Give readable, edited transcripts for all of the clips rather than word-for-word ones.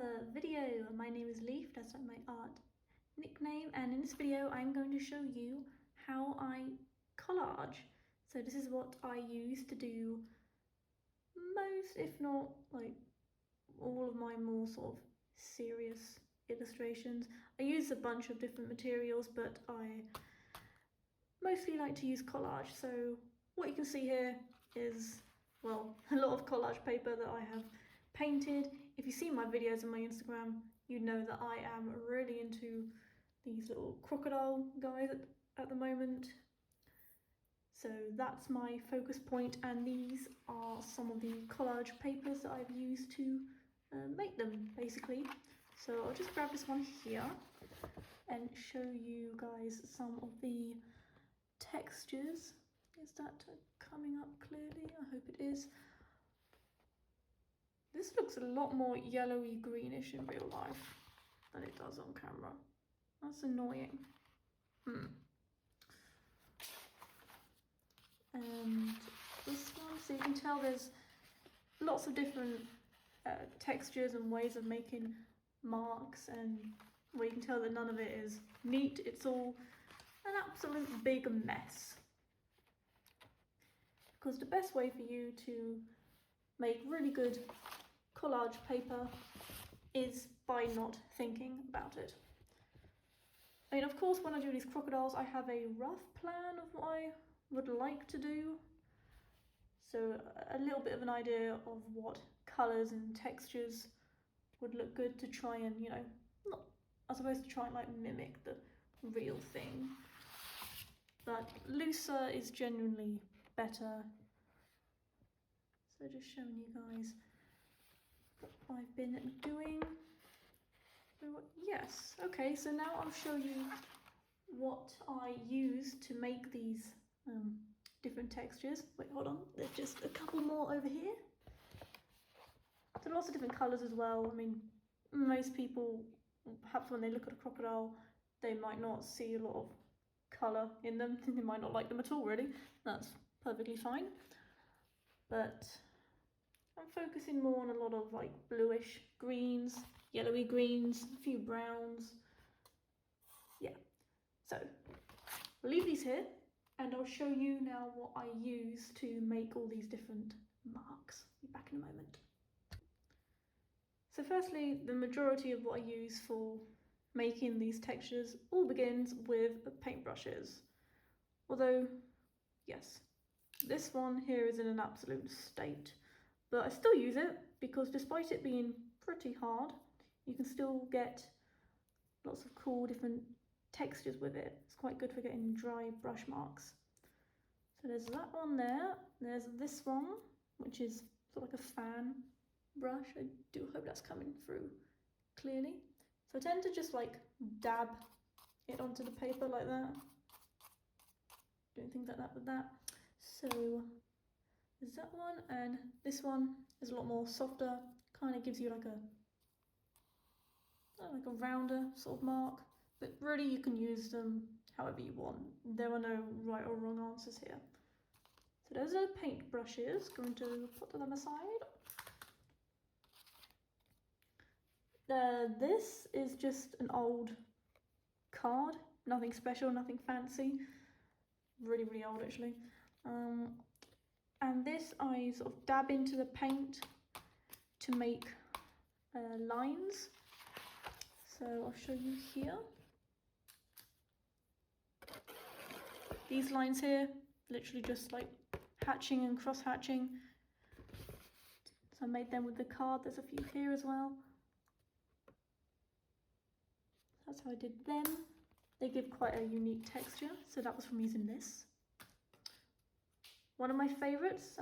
another video. My name is Leaf, that's like my art nickname, and in this video I'm going to show you how I collage. So this is what I use to do most, if not like all of my more sort of serious illustrations. I use a bunch of different materials, but I mostly like to use collage. So what you can see here is, well, a lot of collage paper that I have painted. If you see my videos on my Instagram, you know that I am really into these little crocodile guys at the moment. So that's my focus point, and these are some of the collage papers that I've used to make them, basically. So I'll just grab this one here and show you guys some of the textures. Is that coming up clearly? I hope it is. This looks a lot more yellowy greenish in real life than it does on camera. That's annoying. And this one, so you can tell there's lots of different textures and ways of making marks, and where you can tell that none of it is neat. It's all an absolute big mess. Because the best way for you to make really good collage paper is by not thinking about it. I mean, of course, when I do these crocodiles, I have a rough plan of what I would like to do. So a little bit of an idea of what colours and textures would look good to try and, you know, not, I suppose, to try and like mimic the real thing. But looser is genuinely better. So just showing you guys what I've been doing. Yes, okay, so now I'll show you what I use to make these different textures. Wait, hold on, there's just a couple more over here. So lots of different colours as well. I mean, most people, perhaps when they look at a crocodile, they might not see a lot of colour in them. They might not like them at all, really. That's perfectly fine. But I'm focusing more on a lot of like bluish greens, yellowy greens, a few browns. Yeah, so I'll leave these here and I'll show you now what I use to make all these different marks. Be back in a moment. So firstly, the majority of what I use for making these textures all begins with paintbrushes. Although, yes, this one here is in an absolute state, but I still use it because despite it being pretty hard, you can still get lots of cool different textures with it. It's quite good for getting dry brush marks. So there's that one there. There's this one, which is sort of like a fan brush. I do hope that's coming through clearly. So I tend to just like dab it onto the paper like that. Doing things like that with that. So there's that one, and this one is a lot more softer. Kind of gives you like a rounder sort of mark. But really you can use them however you want. There are no right or wrong answers here. So those are paint brushes. Going to put them aside. This is just an old card. Nothing special, nothing fancy. Really, really old actually. And this I sort of dab into the paint to make lines. So I'll show you here. These lines here, literally just like hatching and cross hatching. So I made them with the card. There's a few here as well. That's how I did them. They give quite a unique texture, so that was from using this. One of my favourites,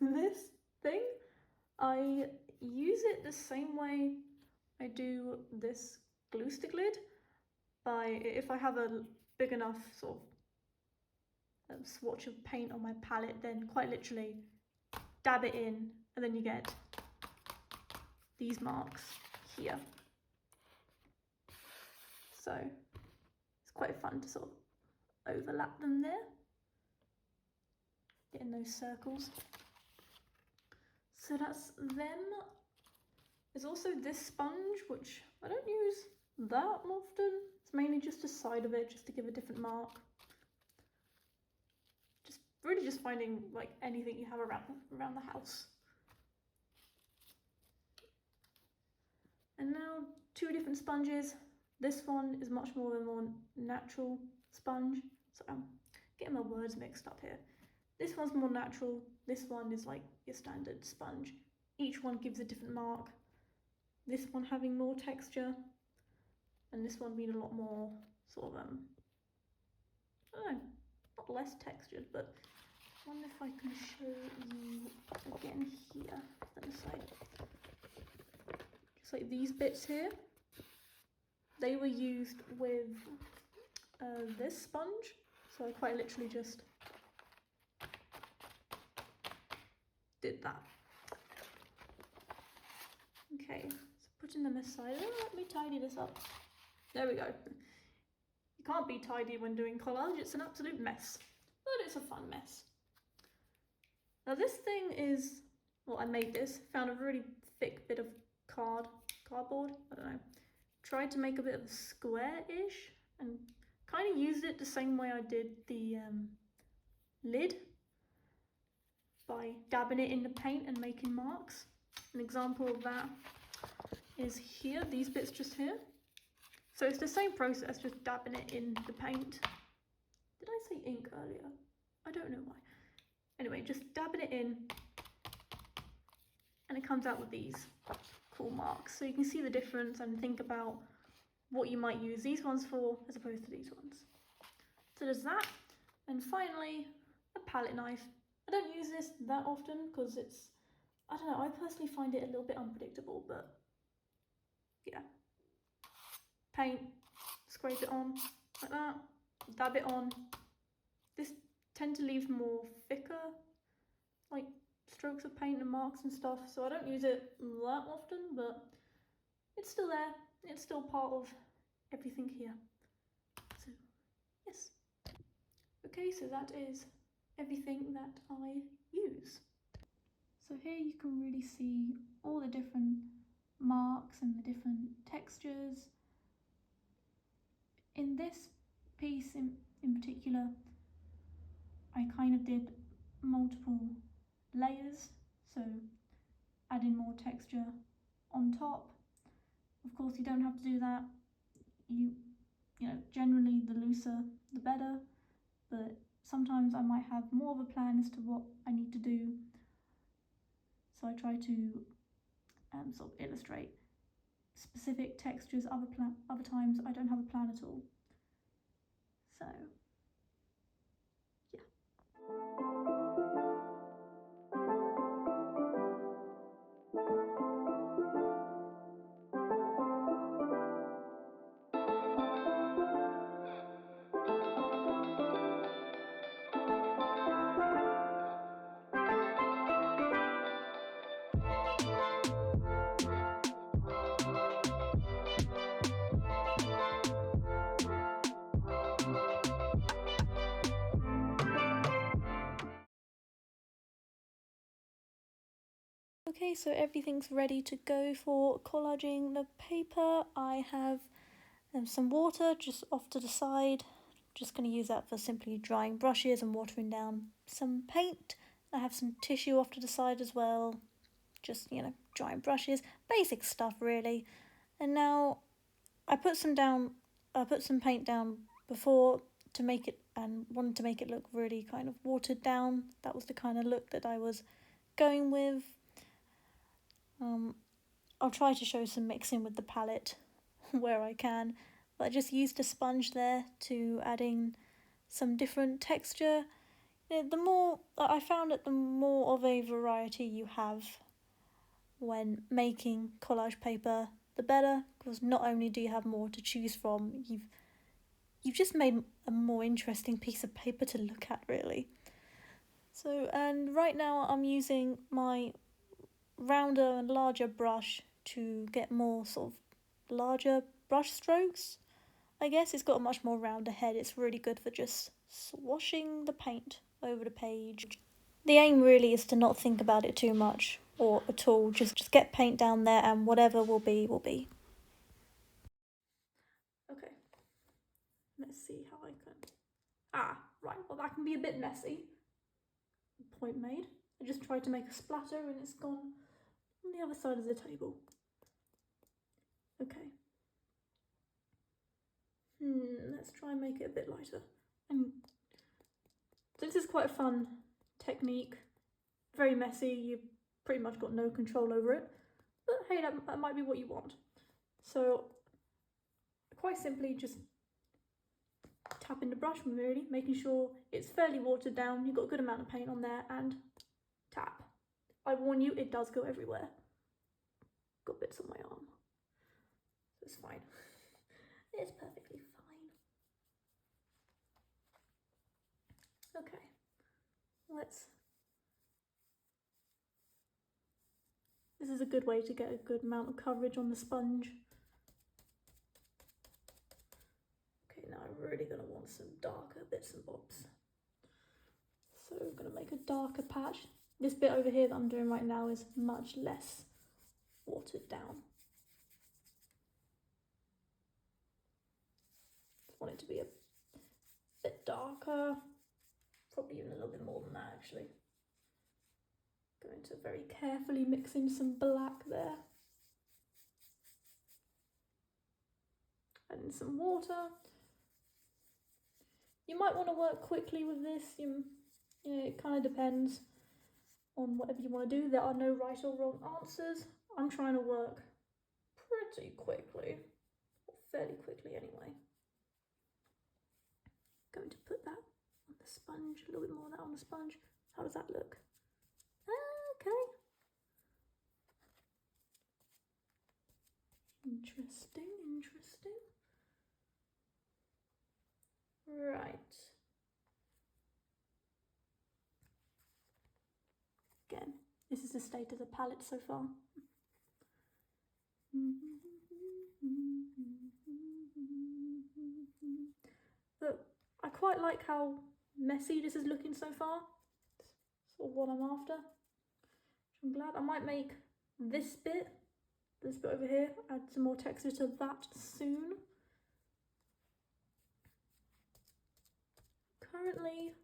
this thing, I use it the same way I do this glue stick lid. If I have a big enough sort of swatch of paint on my palette, then quite literally dab it in, and then you get these marks here. So it's quite fun to sort of overlap them there, getting those circles. So that's them. There's also this sponge, which I don't use that often. It's mainly just the side of it, just to give a different mark. Really just finding like anything you have around the house. And now 2 different sponges. This one is much more of a more natural sponge. So I'm getting my words mixed up here. This one's more natural. This one is like your standard sponge. Each one gives a different mark. This one having more texture, and this one being a lot more sort of I don't know, not less textured, but I wonder if I can show you again here. That aside, just like these bits here, they were used with this sponge, so I quite literally just did that. Okay, so putting them aside, let me tidy this up. There we go. You can't be tidy when doing collage, it's an absolute mess, but it's a fun mess. Now this thing is, well, I made this, found a really thick bit of cardboard, I don't know, tried to make a bit of a square-ish, and kind of used it the same way I did the lid, by dabbing it in the paint and making marks. An example of that is here, these bits just here. So it's the same process, just dabbing it in the paint. Did I say ink earlier? I don't know why. Anyway, just dabbing it in, and it comes out with these cool marks. So you can see the difference and think about what you might use these ones for as opposed to these ones. So there's that. And finally, a palette knife. I don't use this that often because it's, I don't know, I personally find it a little bit unpredictable, but yeah. Paint, scrape it on like that, dab it on. This tend to leave more thicker like strokes of paint and marks and stuff, so I don't use it that often, but it's still there. It's still part of everything here. So yes. Okay, so that is everything that I use. So here you can really see all the different marks and the different textures. In this piece in particular, I kind of did multiple layers, so adding more texture on top. Of course, you don't have to do that. You know, generally the looser the better, but sometimes I might have more of a plan as to what I need to do. So I try to sort of illustrate specific textures. Other times I don't have a plan at all. So yeah. Okay, so everything's ready to go for collaging the paper. I have some water just off to the side. Just going to use that for simply drying brushes and watering down some paint. I have some tissue off to the side as well. Just, you know, drying brushes, basic stuff really. And now I put some paint down before to make it, and wanted to make it look really kind of watered down. That was the kind of look that I was going with. I'll try to show some mixing with the palette where I can, but I just used a sponge there to add in some different texture. The more I found that the more of a variety you have when making collage paper, the better, because not only do you have more to choose from, you've just made a more interesting piece of paper to look at really. So, and right now I'm using my rounder and larger brush to get more sort of larger brush strokes. I guess it's got a much more rounder head. It's really good for just swashing the paint over the page. The aim really is to not think about it too much or at all. Just get paint down there and whatever will be, will be. Okay, let's see how I can... right, well that can be a bit messy. Point made. I just tried to make a splatter and it's gone on the other side of the table. Okay. Let's try and make it a bit lighter. And so this is quite a fun technique. Very messy, you've pretty much got no control over it. But hey, that might be what you want. So quite simply just tapping the brush really, making sure it's fairly watered down, you've got a good amount of paint on there, and tap. I warn you, it does go everywhere. Got bits on my arm. It's fine. It's perfectly fine. Okay, this is a good way to get a good amount of coverage on the sponge. Okay, now I'm really going to want some darker bits and bobs. So I'm going to make a darker patch. This bit over here that I'm doing right now is much less watered down. Just want it to be a bit darker, probably even a little bit more than that actually. Going to very carefully mix in some black there. And some water. You might want to work quickly with this, you know, it kind of depends on whatever you want to do. There are no right or wrong answers. I'm trying to work pretty quickly, or fairly quickly anyway. Going to put that on the sponge, a little bit more of that on the sponge. How does that look? Okay. Interesting, interesting. Right. Again, this is the state of the palette so far. But I quite like how messy this is looking so far. It's sort of what I'm after. I'm glad. I might make this bit over here, add some more texture to that soon. Currently,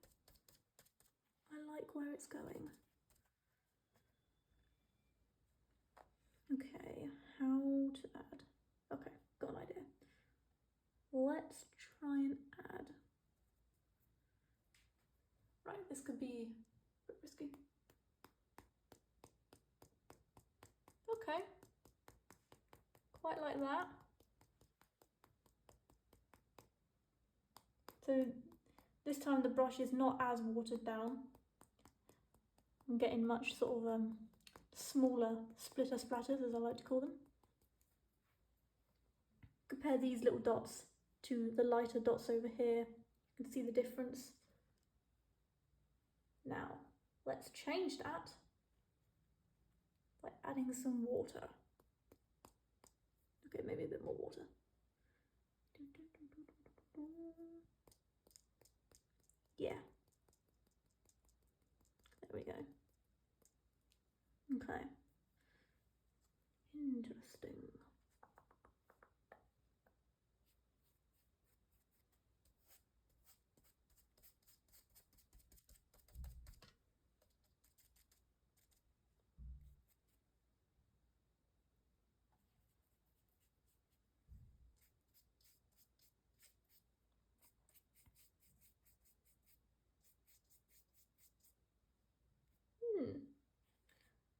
I like where it's going. Okay, how to add? Okay, got an idea. Let's try and add. Right, this could be a bit risky. Okay, quite like that. So this time the brush is not as watered down. I'm getting much sort of smaller splitter splatters, as I like to call them. Compare these little dots to the lighter dots over here. You can see the difference. Now, let's change that by adding some water. Okay, maybe a bit more water. Yeah. There we go. Okay. Interesting.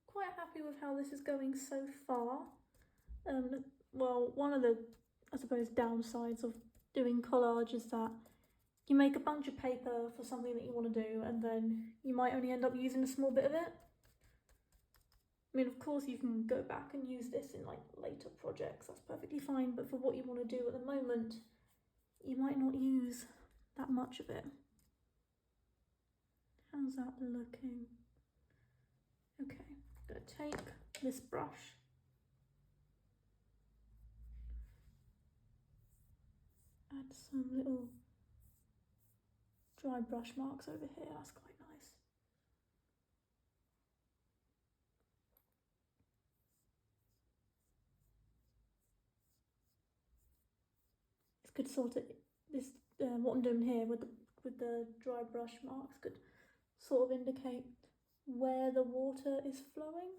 Quite happy with how this is going so far. Well, one of the, I suppose, downsides of doing collage is that you make a bunch of paper for something that you want to do and then you might only end up using a small bit of it. I mean, of course you can go back and use this in like later projects, that's perfectly fine, but for what you want to do at the moment, you might not use that much of it. How's that looking? Okay, I'm going to take this brush, add some little dry brush marks over here, that's quite nice. could sort of, this what I'm doing here with the dry brush marks could sort of indicate where the water is flowing.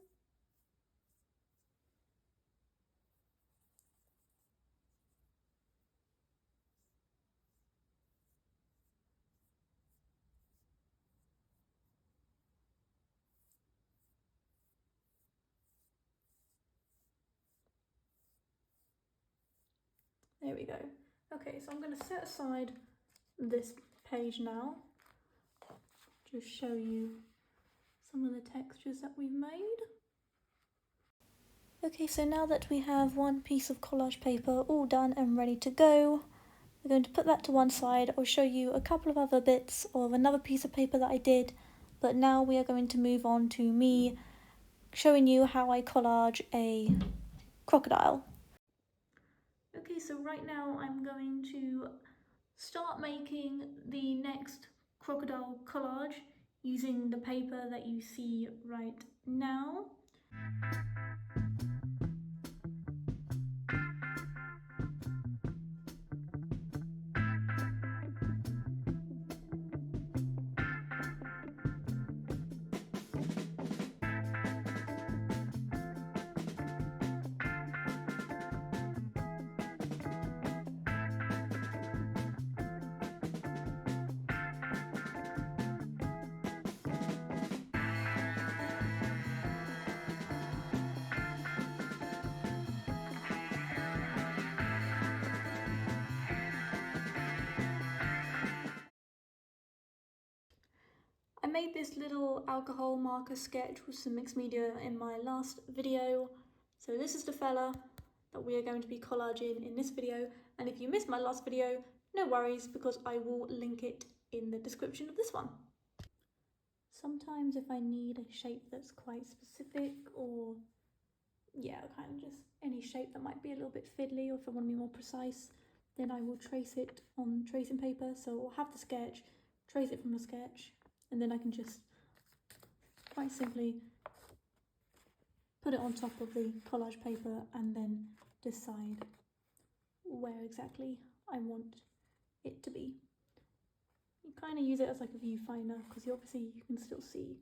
There we go. Okay, so I'm going to set aside this page now, just show you some of the textures that we've made. Okay, so now that we have one piece of collage paper all done and ready to go, we're going to put that to one side. I'll show you a couple of other bits of another piece of paper that I did, but now we are going to move on to me showing you how I collage a crocodile. Okay, so right now I'm going to start making the next crocodile collage using the paper that you see right now. I made this little alcohol marker sketch with some mixed media in my last video. So this is the fella that we are going to be collaging in this video. And if you missed my last video, no worries, because I will link it in the description of this one. Sometimes if I need a shape that's quite specific, or yeah, kind of just any shape that might be a little bit fiddly, or if I want to be more precise, then I will trace it on tracing paper. So I'll have the sketch, trace it from the sketch, and then I can just quite simply put it on top of the collage paper and then decide where exactly I want it to be. You kind of use it as like a viewfinder, because you can still see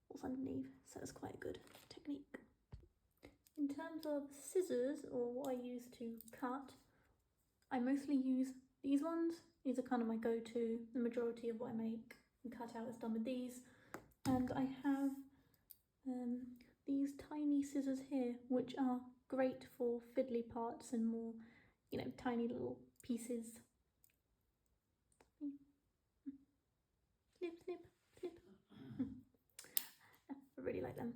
what's underneath, so it's quite a good technique. In terms of scissors, or what I use to cut, I mostly use these ones. These are kind of my go-to. The majority of what I make and cut out is done with these. And I have these tiny scissors here, which are great for fiddly parts and more, you know, tiny little pieces. Snip, snip, snip. I really like them.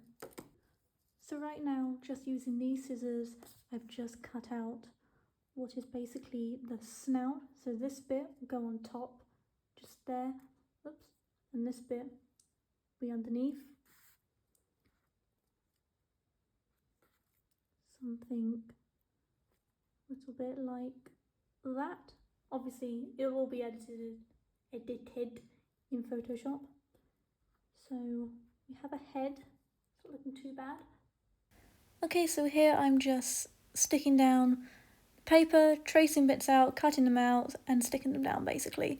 So right now, just using these scissors, I've just cut out what is basically the snout. So this bit will go on top, just there, oops, and this bit will be underneath. Something a little bit like that. Obviously, it will be edited in Photoshop. So we have a head, it's not looking too bad. Okay, so here I'm just sticking down paper, tracing bits out, cutting them out, and sticking them down basically.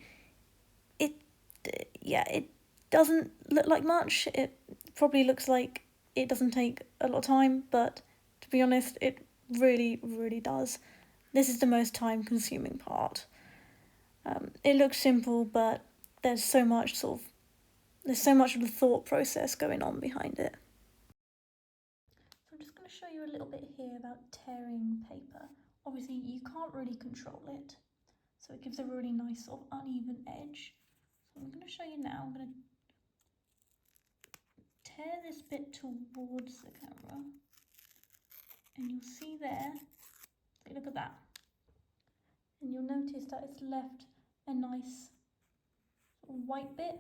It doesn't look like much. It probably looks like it doesn't take a lot of time, but to be honest, it really, really does. This is the most time consuming part. It looks simple, but there's so much of the thought process going on behind it. So I'm just going to show you a little bit here about tearing paper. Obviously you can't really control it, so it gives a really nice sort of uneven edge. So I'm going to show you now. I'm going to tear this bit towards the camera, and you'll see there, look at that, and you'll notice that it's left a nice white bit.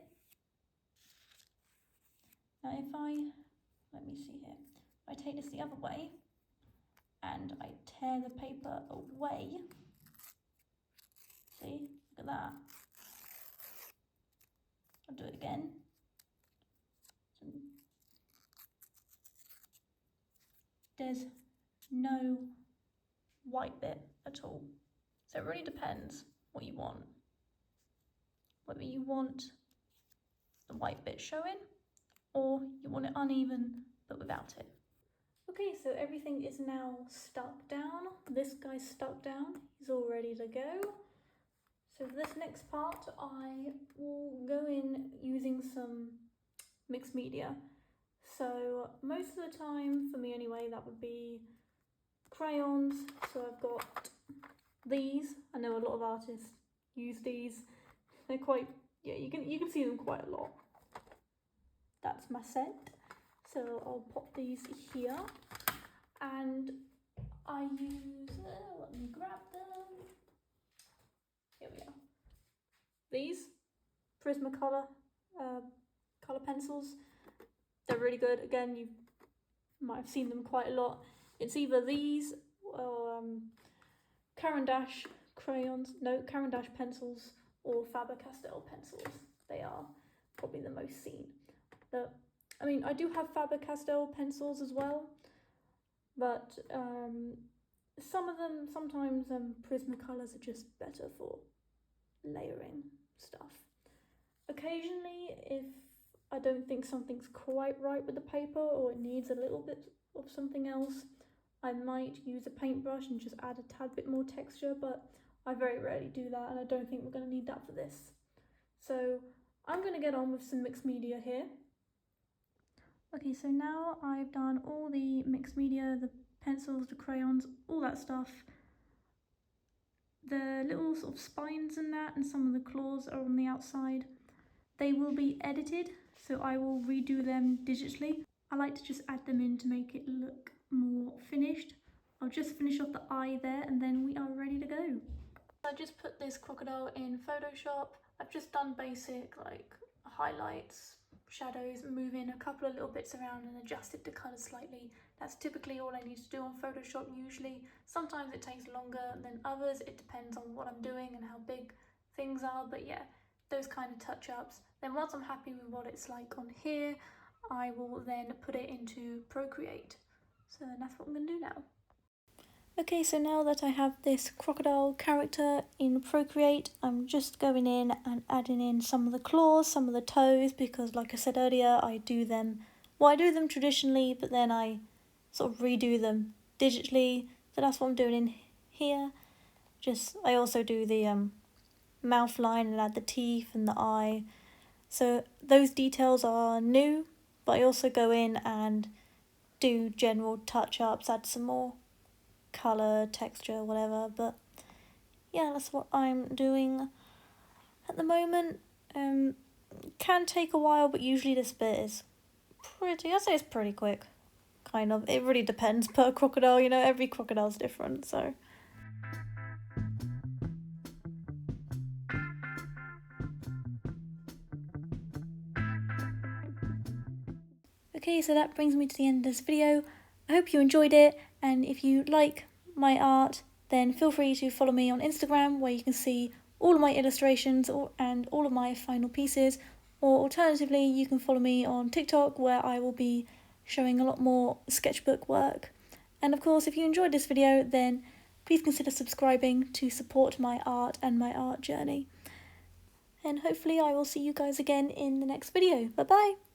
Now let me see here, if I take this the other way and I tear the paper away, see, look at that. I'll do it again. So there's no white bit at all. So it really depends. what you want. Whether you want the white bit showing or you want it uneven but without it. Okay, so everything is now stuck down. This guy's stuck down, he's all ready to go. So for this next part, I will go in using some mixed media. So most of the time, for me anyway, that would be crayons. So I've got these. I know a lot of artists use these. They're quite, yeah, you can see them quite a lot. That's my set. So I'll pop these here, and I use, let me grab them. Here we are. These Prismacolor colour pencils. They're really good. Again, you might have seen them quite a lot. It's either these or Caran d'Ache crayons, no, Caran d'Ache pencils, or Faber-Castell pencils. They are probably the most seen. I mean, I do have Faber-Castell pencils as well, but some of them, sometimes Prismacolors are just better for layering stuff. Occasionally, if I don't think something's quite right with the paper or it needs a little bit of something else, I might use a paintbrush and just add a tad bit more texture, but I very rarely do that, and I don't think we're going to need that for this. So I'm going to get on with some mixed media here. Okay, so now I've done all the mixed media, the pencils, the crayons, all that stuff. The little sort of spines and that, and some of the claws are on the outside. They will be edited, so I will redo them digitally. I like to just add them in to make it look more finished. I'll just finish off the eye there, and then we are ready to go. I just put this crocodile in Photoshop. I've just done basic like highlights, shadows, moving a couple of little bits around and adjusted the colour slightly. That's typically all I need to do on Photoshop usually. Sometimes it takes longer than others, it depends on what I'm doing and how big things are, but yeah, those kind of touch-ups. Then once I'm happy with what it's like on here, I will then put it into Procreate. So that's what I'm going to do now. Okay, so now that I have this crocodile character in Procreate, I'm just going in and adding in some of the claws, some of the toes, because like I said earlier, I do them traditionally, but then I sort of redo them digitally. So that's what I'm doing in here. I also do the mouth line and add the teeth and the eye. So those details are new, but I also go in and do general touch-ups, add some more colour, texture, whatever, but yeah, that's what I'm doing at the moment. Can take a while, but usually this bit is I'd say it's pretty quick, kind of. It really depends per crocodile, you know, every crocodile's different, so. Okay, so that brings me to the end of this video. I hope you enjoyed it, and if you like my art, then feel free to follow me on Instagram, where you can see all of my illustrations and all of my final pieces, or alternatively you can follow me on TikTok, where I will be showing a lot more sketchbook work. And of course, if you enjoyed this video, then please consider subscribing to support my art and my art journey. And hopefully I will see you guys again in the next video. Bye bye!